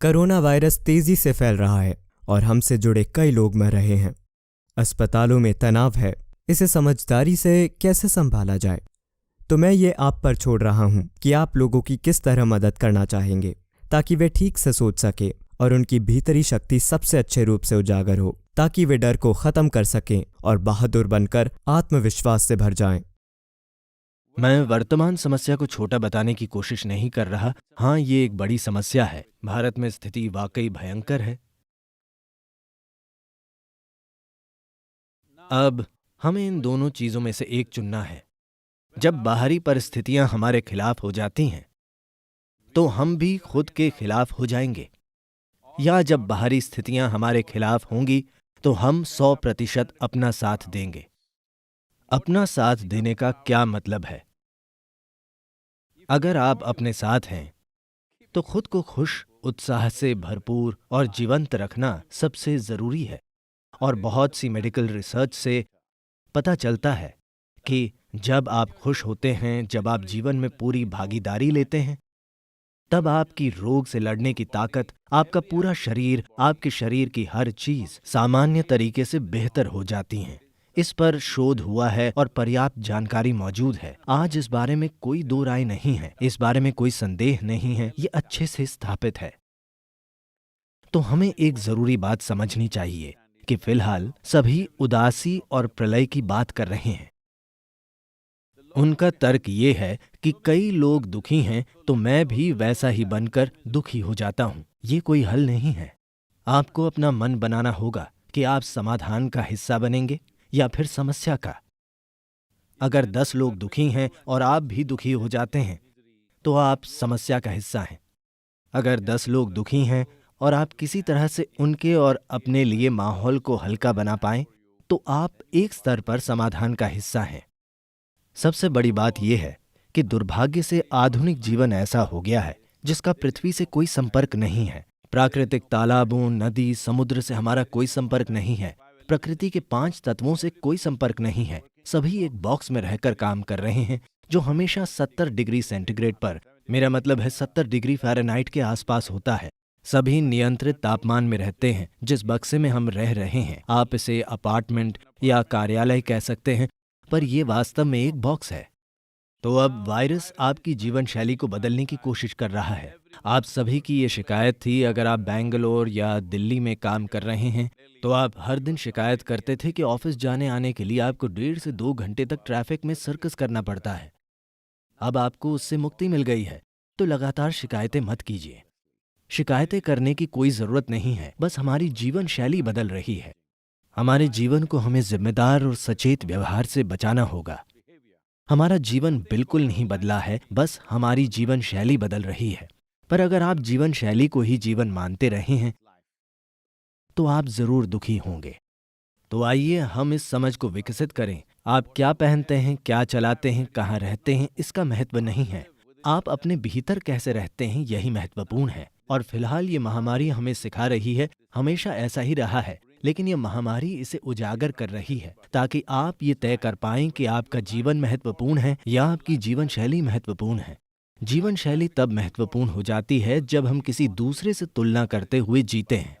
Corona virus तेजी से फैल रहा है और हमसे जुड़े कई लोग मर रहे हैं। अस्पतालों में तनाव है, इसे समझदारी से कैसे संभाला जाए? तो मैं ये आप पर छोड़ रहा हूं कि आप लोगों की किस तरह मदद करना चाहेंगे ताकि वे ठीक से सोच सके और उनकी भीतरी शक्ति सबसे अच्छे रूप से उजागर हो, ताकि वे डर को खत्म कर सकें और बहादुर बनकर आत्मविश्वास से भर जाएं। मैं वर्तमान समस्या को छोटा बताने की कोशिश नहीं कर रहा। हाँ, ये एक बड़ी समस्या है। भारत में स्थिति वाकई भयंकर है। अब हमें इन दोनों चीजों में से एक चुनना है। जब बाहरी परिस्थितियां हमारे खिलाफ हो जाती हैं, तो हम भी खुद के खिलाफ हो जाएंगे, या जब बाहरी स्थितियां हमारे खिलाफ होंगी तो हम 100% अपना साथ देंगे। अपना साथ देने का क्या मतलब है? अगर आप अपने साथ हैं तो खुद को खुश, उत्साह से भरपूर और जीवंत रखना सबसे जरूरी है। और बहुत सी मेडिकल रिसर्च से पता चलता है कि जब आप खुश होते हैं, जब आप जीवन में पूरी भागीदारी लेते हैं, तब आपकी रोग से लड़ने की ताकत, आपका पूरा शरीर, आपके शरीर की हर चीज सामान्य तरीके से बेहतर हो जाती हैं। इस पर शोध हुआ है और पर्याप्त जानकारी मौजूद है। आज इस बारे में कोई दो राय नहीं है, इस बारे में कोई संदेह नहीं है, ये अच्छे से स्थापित है। तो हमें एक जरूरी बात समझनी चाहिए कि फिलहाल सभी उदासी और प्रलय की बात कर रहे हैं। उनका तर्क ये है कि कई लोग दुखी हैं तो मैं भी वैसा ही बनकर दुखी हो जाता हूं। ये कोई हल नहीं है। आपको अपना मन बनाना होगा कि आप समाधान का हिस्सा बनेंगे या फिर समस्या का। अगर 10 लोग दुखी हैं और आप भी दुखी हो जाते हैं तो आप समस्या का हिस्सा हैं। अगर 10 लोग दुखी हैं और आप किसी तरह से उनके और अपने लिए माहौल को हल्का बना पाएं तो आप एक स्तर पर समाधान का हिस्सा हैं। सबसे बड़ी बात यह है कि दुर्भाग्य से आधुनिक जीवन ऐसा हो गया है जिसका पृथ्वी से कोई संपर्क नहीं है। प्राकृतिक तालाबों, नदी, समुद्र से हमारा कोई संपर्क नहीं है। प्रकृति के 5 तत्वों से कोई संपर्क नहीं है। सभी एक बॉक्स में रहकर काम कर रहे हैं जो हमेशा 70 डिग्री सेंटीग्रेड पर, मेरा मतलब है 70 डिग्री फ़ारेनहाइट के आसपास होता है। सभी नियंत्रित तापमान में रहते हैं। जिस बक्से में हम रह रहे हैं, आप इसे अपार्टमेंट या कार्यालय कह सकते हैं, पर यह वास्तव में एक बॉक्स है। तो अब वायरस आपकी जीवन शैली को बदलने की कोशिश कर रहा है। आप सभी की ये शिकायत थी। अगर आप बेंगलोर या दिल्ली में काम कर रहे हैं तो आप हर दिन शिकायत करते थे कि ऑफिस जाने आने के लिए आपको 1.5 से 2 घंटे तक ट्रैफिक में सर्कस करना पड़ता है। अब आपको उससे मुक्ति मिल गई है, तो लगातार शिकायतें मत कीजिए। शिकायतें करने की कोई जरूरत नहीं है, बस हमारी जीवन शैली बदल रही है। हमारे जीवन को हमें जिम्मेदार और सचेत व्यवहार से बचाना होगा। हमारा जीवन बिल्कुल नहीं बदला है, बस हमारी जीवन शैली बदल रही है। पर अगर आप जीवन शैली को ही जीवन मानते रहे हैं तो आप जरूर दुखी होंगे। तो आइए हम इस समझ को विकसित करें। आप क्या पहनते हैं, क्या चलाते हैं, कहाँ रहते हैं, इसका महत्व नहीं है। आप अपने भीतर कैसे रहते हैं, यही महत्वपूर्ण है। और फिलहाल ये महामारी हमें सिखा रही है, हमेशा ऐसा ही रहा है, लेकिन ये महामारी इसे उजागर कर रही है ताकि आप ये तय कर पाएं कि आपका जीवन महत्वपूर्ण है या आपकी जीवन शैली महत्वपूर्ण है। जीवन शैली तब महत्वपूर्ण हो जाती है जब हम किसी दूसरे से तुलना करते हुए जीते हैं।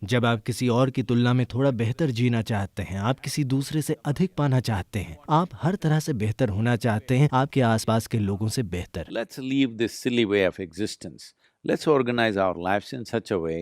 जब आप किसी और की तुलना में थोड़ा बेहतर जीना चाहते हैं, आप किसी दूसरे से अधिक पाना चाहते हैं, आप हर तरह से बेहतर होना चाहते हैं, आपके आसपास के लोगों से बेहतर। Let's leave this silly way of existence. Let's organize our lives in such a way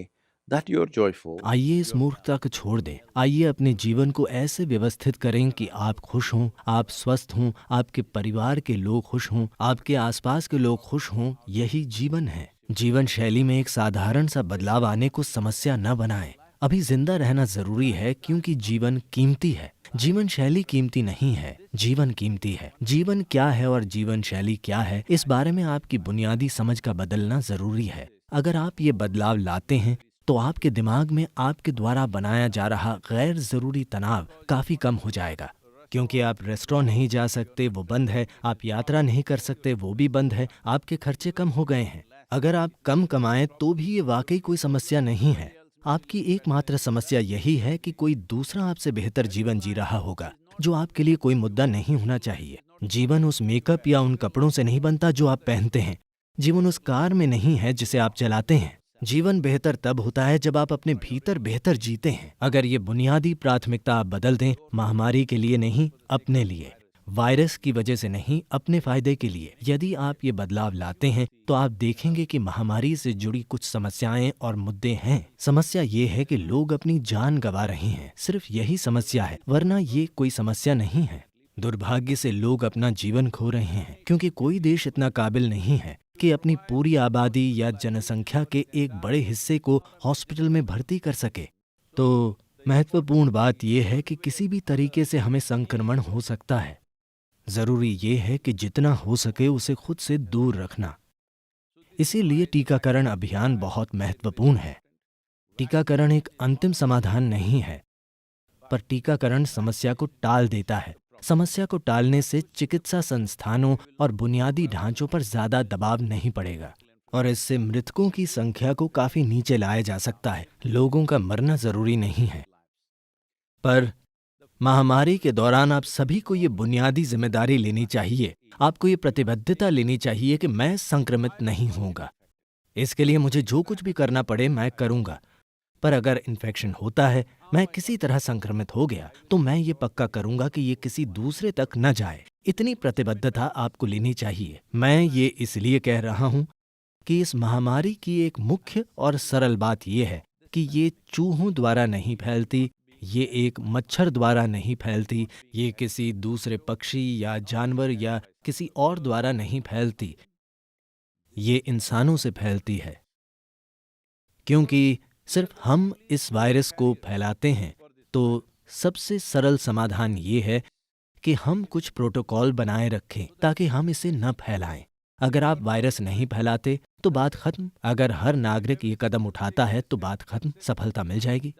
that you're joyful. आइए इस मूर्खता को छोड़ दें। आइए अपने जीवन को ऐसे व्यवस्थित करें कि आप खुश हों, आप स्वस्थ हों, आपके परिवार के लोग खुश हों, आपके आसपास के लोग खुश हों। यही जीवन है। जीवन शैली में एक साधारण सा बदलाव आने को समस्या न बनाएं। अभी जिंदा रहना जरूरी है क्योंकि जीवन कीमती है। जीवन शैली कीमती नहीं है, जीवन कीमती है। जीवन क्या है और जीवन शैली क्या है, इस बारे में आपकी बुनियादी समझ का बदलना जरूरी है। अगर आप ये बदलाव लाते हैं तो आपके दिमाग में आपके द्वारा बनाया जा रहा गैर जरूरी तनाव काफी कम हो जाएगा। क्योंकि आप रेस्टोरेंट नहीं जा सकते, वो बंद है, आप यात्रा नहीं कर सकते, वो भी बंद है, आपके खर्चे कम हो गए हैं। अगर आप कम कमाएं तो भी ये वाकई कोई समस्या नहीं है। आपकी एकमात्र समस्या यही है कि कोई दूसरा आपसे बेहतर जीवन जी रहा होगा, जो आपके लिए कोई मुद्दा नहीं होना चाहिए। जीवन उस मेकअप या उन कपड़ों से नहीं बनता जो आप पहनते हैं। जीवन उस कार में नहीं है जिसे आप चलाते हैं। जीवन बेहतर तब होता है जब आप अपने भीतर बेहतर जीते हैं। अगर ये बुनियादी प्राथमिकता आप बदल दें, महामारी के लिए नहीं, अपने लिए, वायरस की वजह से नहीं, अपने फायदे के लिए, यदि आप ये बदलाव लाते हैं तो आप देखेंगे कि महामारी से जुड़ी कुछ समस्याएं और मुद्दे हैं। समस्या ये है कि लोग अपनी जान गंवा रहे हैं, सिर्फ यही समस्या है, वरना ये कोई समस्या नहीं है। दुर्भाग्य से लोग अपना जीवन खो रहे हैं क्योंकि कोई देश इतना काबिल नहीं है कि अपनी पूरी आबादी या जनसंख्या के एक बड़े हिस्से को हॉस्पिटल में भर्ती कर सके। तो महत्वपूर्ण बात यह है कि किसी भी तरीके से हमें संक्रमण हो सकता है। जरूरी ये है कि जितना हो सके उसे खुद से दूर रखना। इसीलिए टीकाकरण अभियान बहुत महत्वपूर्ण है। टीकाकरण एक अंतिम समाधान नहीं है, पर टीकाकरण समस्या को टाल देता है। समस्या को टालने से चिकित्सा संस्थानों और बुनियादी ढांचों पर ज्यादा दबाव नहीं पड़ेगा और इससे मृतकों की संख्या को काफी नीचे लाया जा सकता है। लोगों का मरना जरूरी नहीं है, पर महामारी के दौरान आप सभी को ये बुनियादी जिम्मेदारी लेनी चाहिए। आपको ये प्रतिबद्धता लेनी चाहिए कि मैं संक्रमित नहीं होऊंगा। इसके लिए मुझे जो कुछ भी करना पड़े मैं करूंगा, पर अगर इन्फेक्शन होता है, मैं किसी तरह संक्रमित हो गया, तो मैं ये पक्का करूंगा कि ये किसी दूसरे तक न जाए। इतनी प्रतिबद्धता आपको लेनी चाहिए। मैं ये इसलिए कह रहा हूं कि इस महामारी की एक मुख्य और सरल बात यह है कि ये चूहों द्वारा नहीं फैलती, ये एक मच्छर द्वारा नहीं फैलती, ये किसी दूसरे पक्षी या जानवर या किसी और द्वारा नहीं फैलती, ये इंसानों से फैलती है। क्योंकि सिर्फ हम इस वायरस को फैलाते हैं, तो सबसे सरल समाधान ये है कि हम कुछ प्रोटोकॉल बनाए रखें ताकि हम इसे न फैलाएं। अगर आप वायरस नहीं फैलाते तो बात खत्म। अगर हर नागरिक ये कदम उठाता है तो बात खत्म, सफलता मिल जाएगी।